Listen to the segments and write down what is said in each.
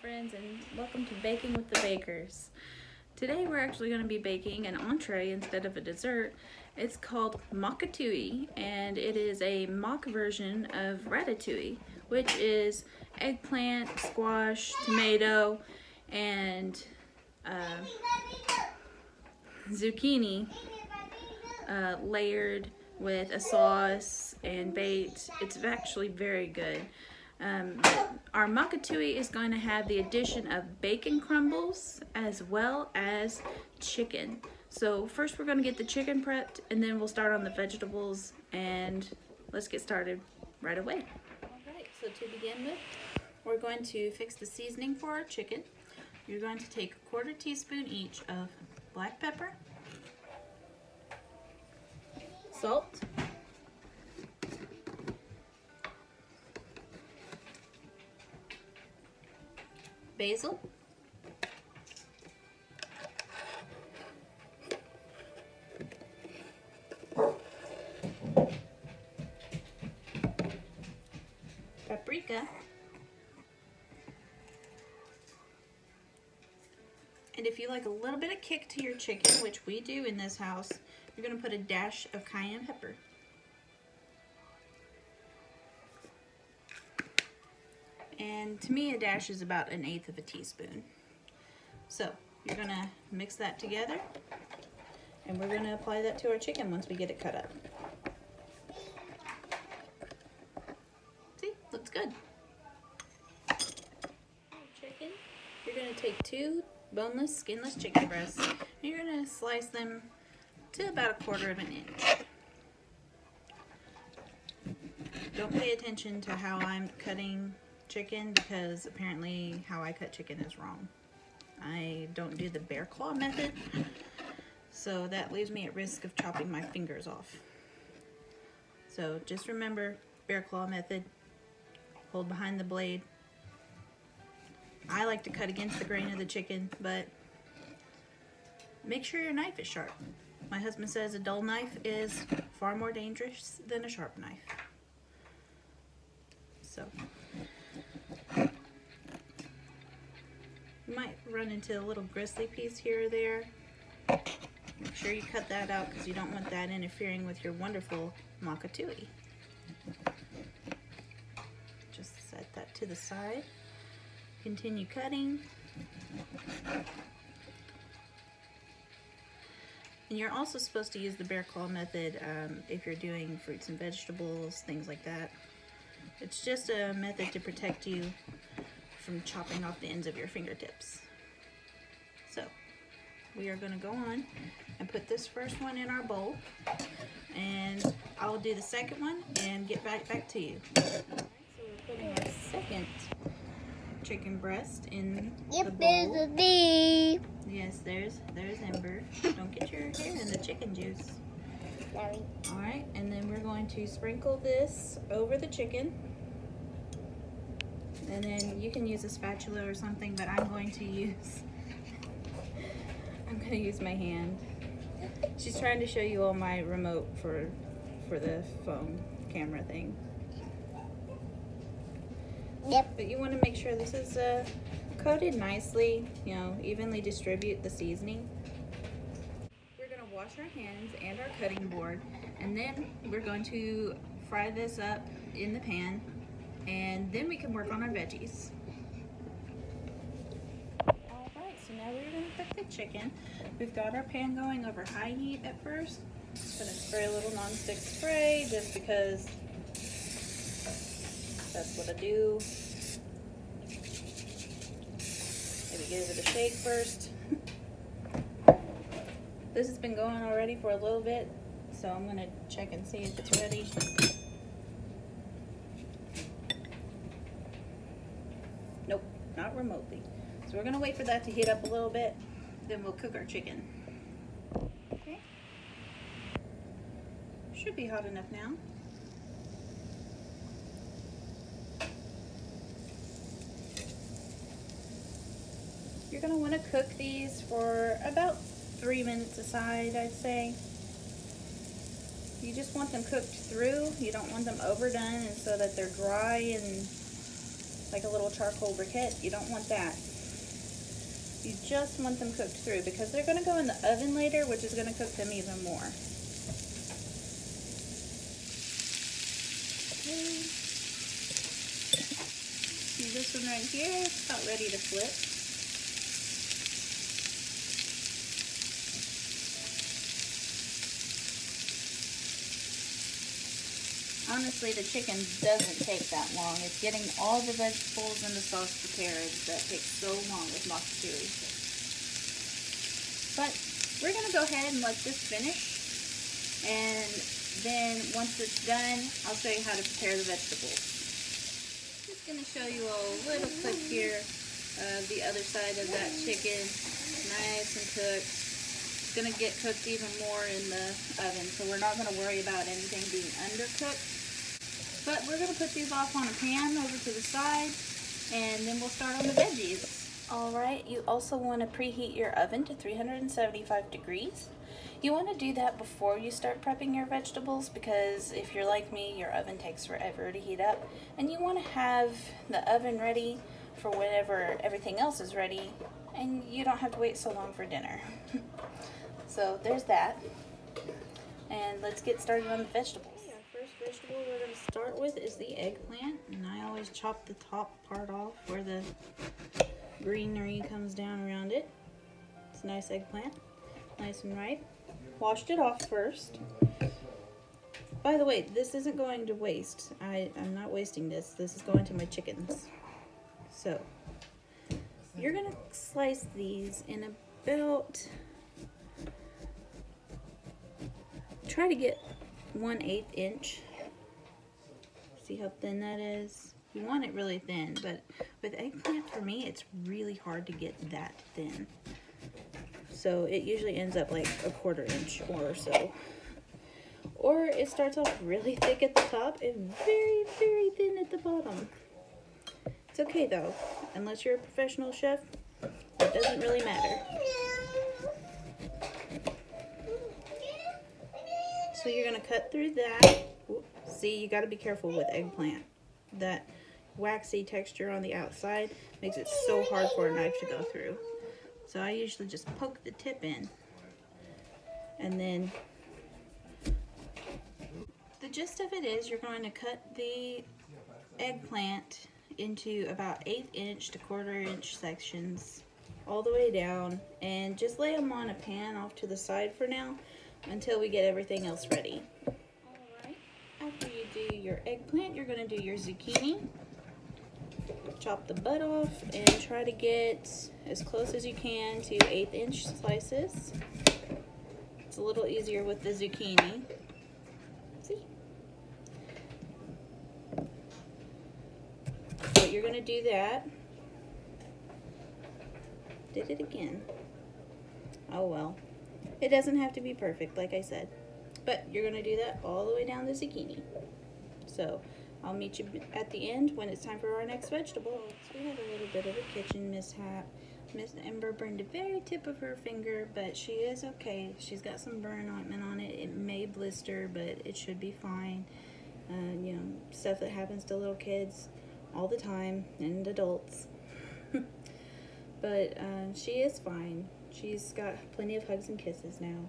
friends, and welcome to Baking with the Bakers. Today we're actually going to be baking an entree instead of a dessert. It's called Mockatouille, and it is a mock version of ratatouille, which is eggplant, squash, tomato, and zucchini layered with a sauce and baked. It's actually very good. Our Mockatouille is going to have the addition of bacon crumbles as well as chicken. So first we're going to get the chicken prepped, and then we'll start on the vegetables, and let's get started right away. Alright, so to begin with, we're going to fix the seasoning for our chicken. You're going to take 1/4 teaspoon each of black pepper, salt, basil, paprika, and if you like a little bit of kick to your chicken, which we do in this house, you're going to put a dash of cayenne pepper. And to me, a dash is about 1/8 of a teaspoon. So you're going to mix that together, and we're going to apply that to our chicken once we get it cut up. See, looks good. Chicken, you're going to take 2 boneless, skinless chicken breasts, and you're going to slice them to about 1/4 of an inch. Don't pay attention to how I'm cutting chicken, because apparently how I cut chicken is wrong. I don't do the bear claw method, so that leaves me at risk of chopping my fingers off. So just remember, bear claw method, hold behind the blade. I like to cut against the grain of the chicken, but make sure your knife is sharp. My husband says a dull knife is far more dangerous than a sharp knife. So you might run into a little gristly piece here or there. Make sure you cut that out, because you don't want that interfering with your wonderful mockatouille. Just set that to the side. Continue cutting. And you're also supposed to use the bear claw method if you're doing fruits and vegetables, things like that. It's just a method to protect you from chopping off the ends of your fingertips. So we are going to go on and put this first one in our bowl, and I'll do the second one and get back to you. Alright, so we're putting our second chicken breast in the bowl. Yes, there's Ember. Don't get your hair in the chicken juice. Sorry. Alright, and then we're going to sprinkle this over the chicken. And then you can use a spatula or something, but I'm going to use my hand. She's trying to show you all my remote for the phone camera thing. Yep. But you want to make sure this is coated nicely, you know, evenly distribute the seasoning. We're going to wash our hands and our cutting board, and then we're going to fry this up in the pan, and then we can work on our veggies. Alright, so now we're going to cook the chicken. We've got our pan going over high heat at first. I'm going to spray a little nonstick spray just because that's what I do. Maybe give it a shake first. This has been going already for a little bit, so I'm going to check and see if it's ready. Nope, not remotely. So we're going to wait for that to heat up a little bit, then we'll cook our chicken. Okay. Should be hot enough now. You're going to want to cook these for about 3 minutes aside, I'd say. You just want them cooked through. You don't want them overdone, and so that they're dry and like a little charcoal briquette. You don't want that. You just want them cooked through because they're going to go in the oven later, which is going to cook them even more. Okay. See this one right here? It's about ready to flip. Honestly, the chicken doesn't take that long. It's getting all the vegetables and the sauce prepared that takes so long with mockatouille. But we're going to go ahead and let this finish. And then once it's done, I'll show you how to prepare the vegetables. Just going to show you a little clip here of the other side of that chicken. Nice and cooked. It's going to get cooked even more in the oven, so we're not going to worry about anything being undercooked. But we're going to put these off on a pan over to the side, and then we'll start on the veggies. Alright, you also want to preheat your oven to 375 degrees. You want to do that before you start prepping your vegetables, because if you're like me, your oven takes forever to heat up, and you want to have the oven ready for whenever everything else is ready, and you don't have to wait so long for dinner. So there's that, and let's get started on the vegetables. First vegetable we're going to start with is the eggplant, and I always chop the top part off where the greenery comes down around it. It's a nice eggplant, nice and ripe. Washed it off first. By the way, this isn't going to waste. I'm not wasting this. This is going to my chickens. So you're going to slice these in about, try to get 1/8 inch. See how thin that is? You want it really thin, but with eggplant, for me, it's really hard to get that thin. So it usually ends up like a 1/4 inch or so. Or it starts off really thick at the top and very, very thin at the bottom. It's okay though, unless you're a professional chef, it doesn't really matter. So you're going to cut through that. Ooh, see, you got to be careful with eggplant. That waxy texture on the outside makes it so hard for a knife to go through. So I usually just poke the tip in. And then the gist of it is you're going to cut the eggplant into about 1/8 inch to 1/4 inch sections all the way down, and just lay them on a pan off to the side for now, until we get everything else ready. Alright, after you do your eggplant, you're going to do your zucchini. Chop the butt off and try to get as close as you can to 1/8 inch slices. It's a little easier with the zucchini. See? So you're going to do that. Did it again. Oh well. It doesn't have to be perfect, like I said, but you're going to do that all the way down the zucchini. So I'll meet you at the end when it's time for our next vegetable. So we had a little bit of a kitchen mishap. Miss Ember burned the very tip of her finger, but she is okay. She's got some burn ointment on it. It may blister, but it should be fine. You know, stuff that happens to little kids all the time, and adults. But she is fine. She's got plenty of hugs and kisses now.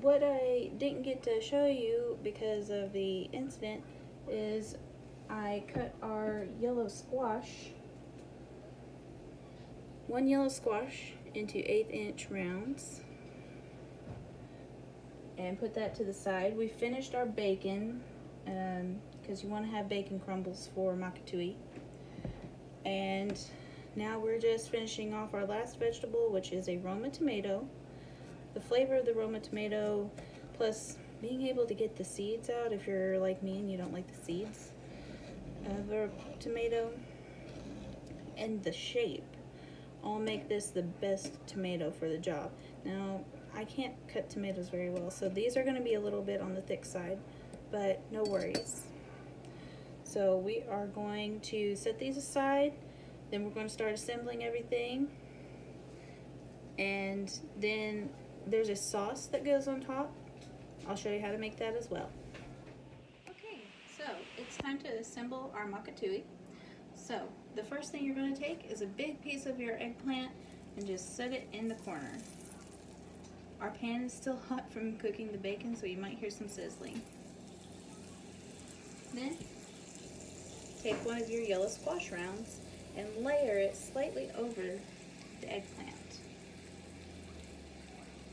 What I didn't get to show you because of the incident is I cut our yellow squash, one yellow squash, into 1/8 inch rounds, and put that to the side. We finished our bacon, because you want to have bacon crumbles for mockatouille. And now we're just finishing off our last vegetable, which is a Roma tomato. The flavor of the Roma tomato, plus being able to get the seeds out if you're like me and you don't like the seeds of a tomato, and the shape, all make this the best tomato for the job. Now, I can't cut tomatoes very well, so these are going to be a little bit on the thick side, but no worries. So we are going to set these aside. Then we're going to start assembling everything, and then there's a sauce that goes on top. I'll show you how to make that as well. Okay, so it's time to assemble our mockatouille. So the first thing you're going to take is a big piece of your eggplant and just set it in the corner. Our pan is still hot from cooking the bacon, so you might hear some sizzling. Then take one of your yellow squash rounds and layer it slightly over the eggplant.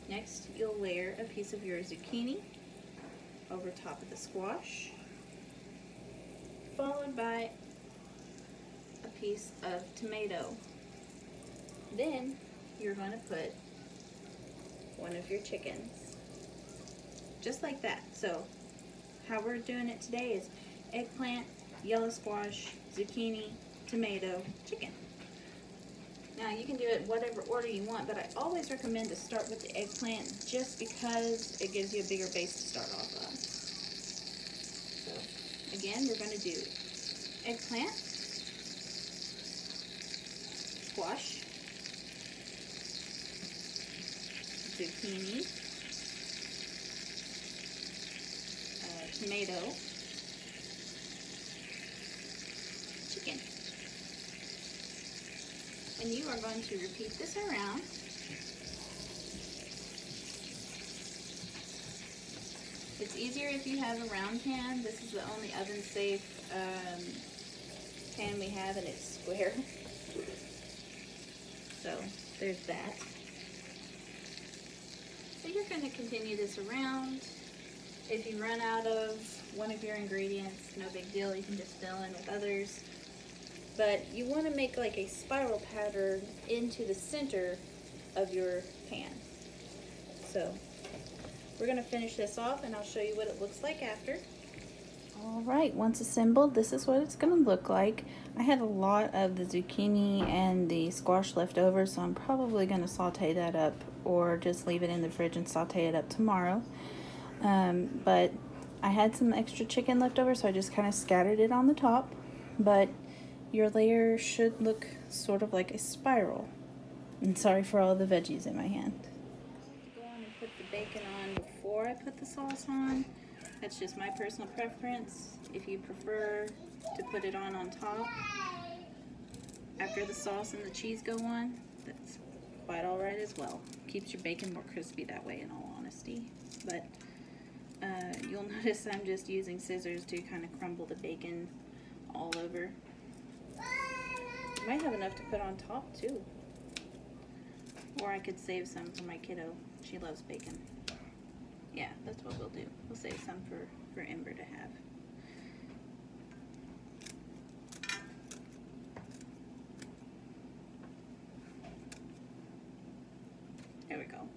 Next, you'll layer a piece of your zucchini over top of the squash, followed by a piece of tomato. Then you're going to put one of your chickens, just like that. So how we're doing it today is eggplant, yellow squash, zucchini, tomato, chicken. Now you can do it whatever order you want, but I always recommend to start with the eggplant just because it gives you a bigger base to start off of. So again, we're going to do eggplant, squash, zucchini, tomato, chicken. And you are going to repeat this around. It's easier if you have a round pan. This is the only oven safe pan we have, and it's square. So there's that. So you're going to continue this around. If you run out of one of your ingredients, no big deal, you can just fill in with others. But you want to make like a spiral pattern into the center of your pan. So we're going to finish this off and I'll show you what it looks like after. Alright, once assembled, this is what it's going to look like. I had a lot of the zucchini and the squash left over, so I'm probably going to saute that up or just leave it in the fridge and saute it up tomorrow. But I had some extra chicken left over, so I just kind of scattered it on the top. But your layer should look sort of like a spiral. And sorry for all the veggies in my hand. Go on and put the bacon on before I put the sauce on. That's just my personal preference. If you prefer to put it on top after the sauce and the cheese go on, that's quite alright as well. Keeps your bacon more crispy that way, in all honesty. But you'll notice I'm just using scissors to kind of crumble the bacon all over. Might have enough to put on top too. Or I could save some for my kiddo. She loves bacon. Yeah, that's what we'll do. We'll save some for Ember to have. There we go.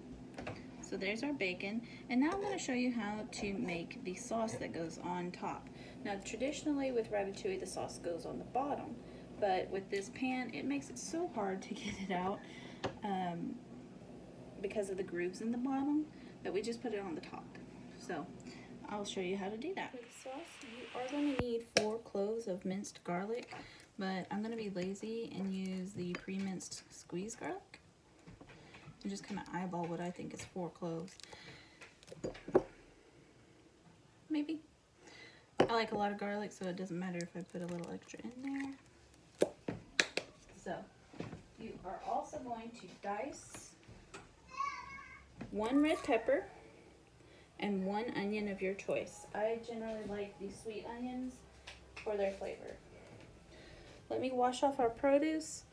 So there's our bacon. And now I'm going to show you how to make the sauce that goes on top. Now traditionally with ratatouille the sauce goes on the bottom. But with this pan, it makes it so hard to get it out because of the grooves in the bottom that we just put it on the top. So I'll show you how to do that. For the sauce, you are going to need 4 cloves of minced garlic, but I'm going to be lazy and use the pre-minced squeezed garlic. And just kind of eyeball what I think is 4 cloves. Maybe. I like a lot of garlic, so it doesn't matter if I put a little extra in there. So, you are also going to dice 1 red pepper and 1 onion of your choice. I generally like the sweet onions for their flavor. Let me wash off our produce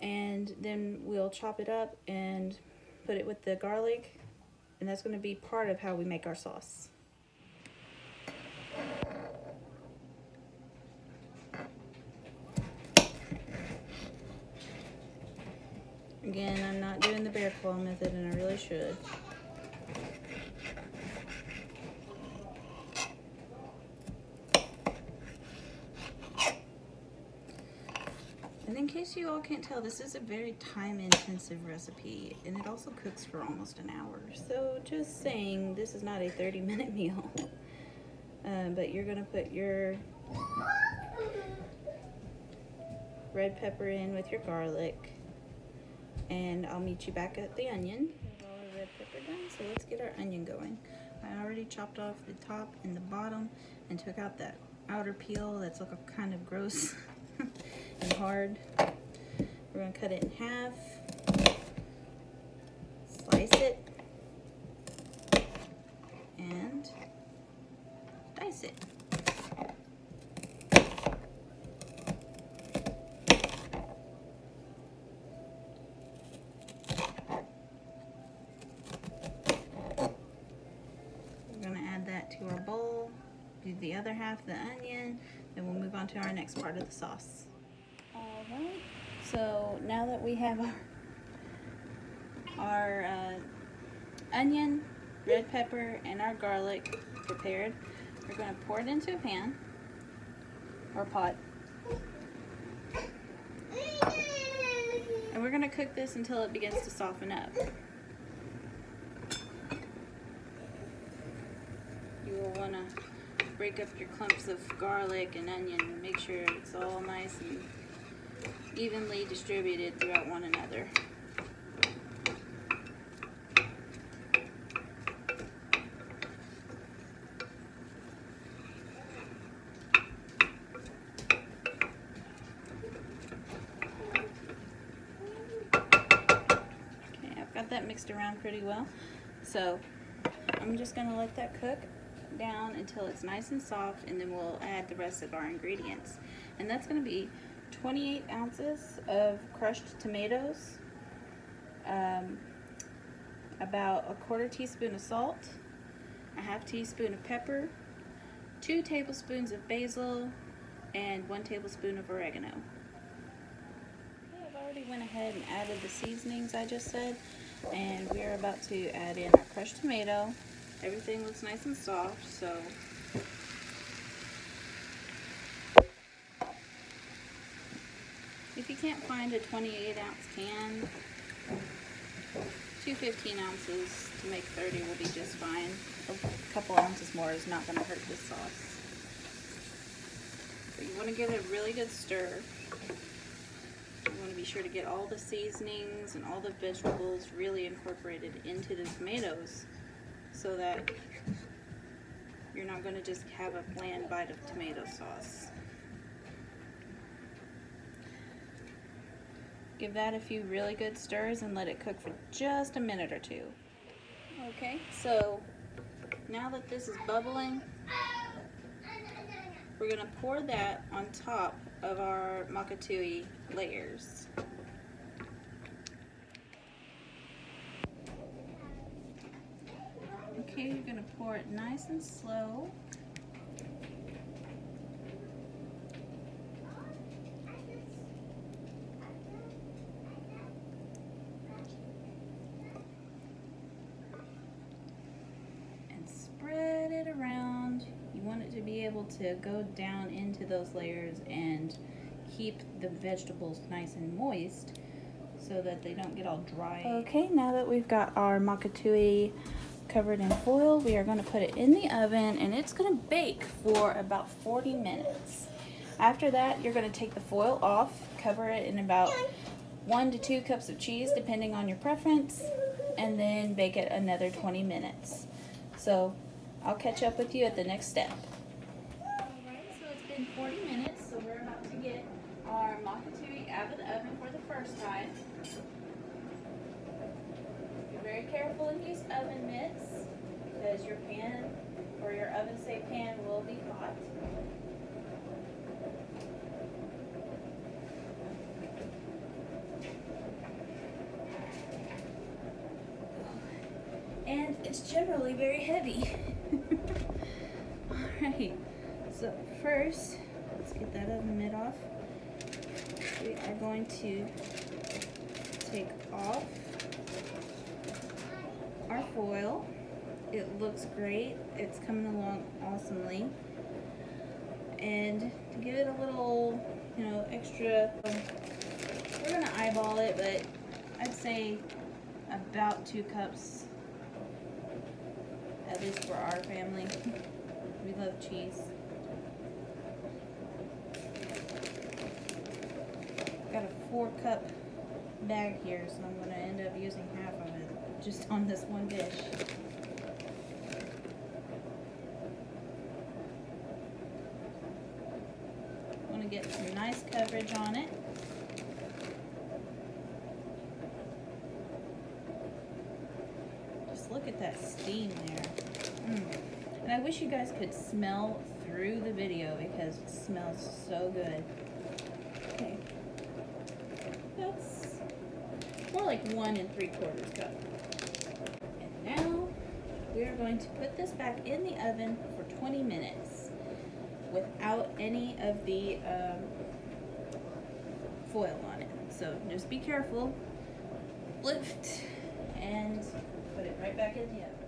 and then we'll chop it up and put it with the garlic, and that's going to be part of how we make our sauce. Again, I'm not doing the bear claw method, and I really should. And in case you all can't tell, this is a very time-intensive recipe, and it also cooks for almost an hour. So just saying, this is not a 30-minute meal. But you're gonna put your red pepper in with your garlic. And I'll meet you back at the onion. With all our red pepper done, so let's get our onion going. I already chopped off the top and the bottom and took out that outer peel that's like kind of gross. and hard. We're going to cut it in half, slice it, and dice it. We're going to add that to our bowl, do the other half of the onion, then we'll move on to our next part of the sauce. Alright, so now that we have our onion, red pepper, and our garlic prepared, we're going to pour it into a pan or pot. And we're going to cook this until it begins to soften up. You will want to break up your clumps of garlic and onion and make sure it's all nice and evenly distributed throughout one another. Okay, I've got that mixed around pretty well. So I'm just going to let that cook down until it's nice and soft, and then we'll add the rest of our ingredients. And that's going to be 28 ounces of crushed tomatoes, about a 1/4 teaspoon of salt, a 1/2 teaspoon of pepper, 2 tablespoons of basil, and 1 tablespoon of oregano. Okay, I've already went ahead and added the seasonings I just said, and we're about to add in our crushed tomato. Everything looks nice and soft, so if you can't find a 28-ounce can, 2 15 ounces to make 30 will be just fine. A couple ounces more is not going to hurt this sauce. But you want to give it a really good stir. You want to be sure to get all the seasonings and all the vegetables really incorporated into the tomatoes, so that you're not going to just have a bland bite of tomato sauce. Give that a few really good stirs and let it cook for just a minute or two. Okay, so now that this is bubbling, we're going to pour that on top of our Mockatouille layers. Okay, you're going to pour it nice and slow. And spread it around. You want it to be able to go down into those layers and keep the vegetables nice and moist so that they don't get all dry. Okay, now that we've got our Mockatouille covered in foil, we are going to put it in the oven, and it's going to bake for about 40 minutes. After that, you're going to take the foil off, cover it in about 1 to 2 cups of cheese depending on your preference, and then bake it another 20 minutes. So I'll catch up with you at the next step. Alright, so it's been 40 minutes, so we're about to get our Mockatouille out of the oven for the first time. Be very careful and use oven mitts, because your pan or your oven safe pan will be hot. And it's generally very heavy. Alright, so first, let's get that oven mitt off. We are going to take off our foil. It looks great. It's coming along awesomely. And to give it a little, extra, we're going to eyeball it, but I'd say about 2 cups, at least for our family. We love cheese. Got a 4-cup bag here, so I'm going to end up using half of it just on this one dish. get some nice coverage on it. Just look at that steam there. And I wish you guys could smell through the video because it smells so good. Okay. That's more like 1 3/4 cup. And now we are going to put this back in the oven for 20 minutes without any of the foil on it. So just be careful. Lift and put it right back in the oven.